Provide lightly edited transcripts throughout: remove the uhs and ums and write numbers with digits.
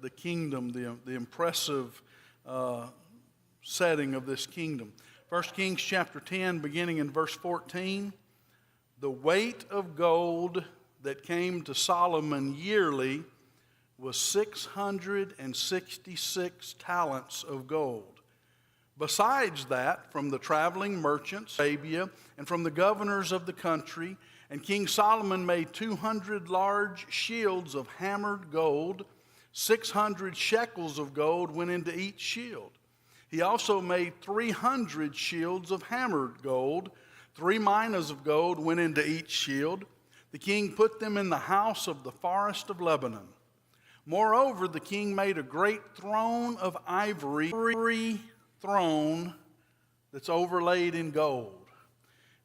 the kingdom, the impressive setting of this kingdom. 1 Kings chapter 10, beginning in verse 14. The weight of gold that came to Solomon yearly was 666 talents of gold. Besides that, from the traveling merchants of Arabia and from the governors of the country, and King Solomon made 200 large shields of hammered gold. 600 shekels of gold went into each shield. He also made 300 shields of hammered gold. 3 minas of gold went into each shield. The king put them in the house of the forest of Lebanon. Moreover, the king made a great throne of ivory, every throne that's overlaid in gold.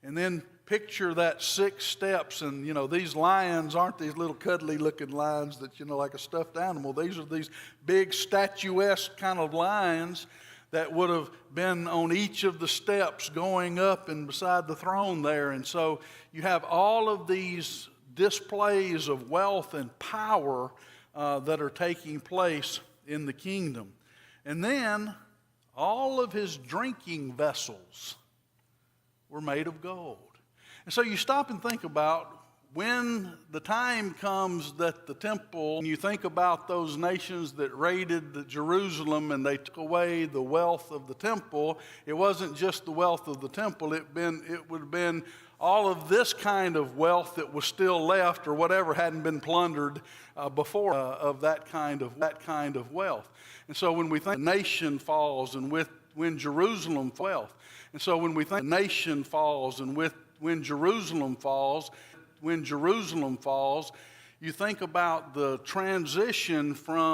And then picture that 6 steps, and these lions aren't these little cuddly looking lions that like a stuffed animal. These are these big statuesque kind of lions that would have been on each of the steps going up and beside the throne there. And so you have all of these displays of wealth and power that are taking place in the kingdom. And then all of his drinking vessels were made of gold. And so you stop and think about when the time comes that the temple, and you think about those nations that raided Jerusalem and they took away the wealth of the temple, it wasn't just the wealth of the temple, it would have been all of this kind of wealth that was still left or whatever hadn't been plundered before of that kind of wealth. And so when we think the nation falls and when Jerusalem falls, and so when we think the nation falls and when Jerusalem falls, you think about the transition from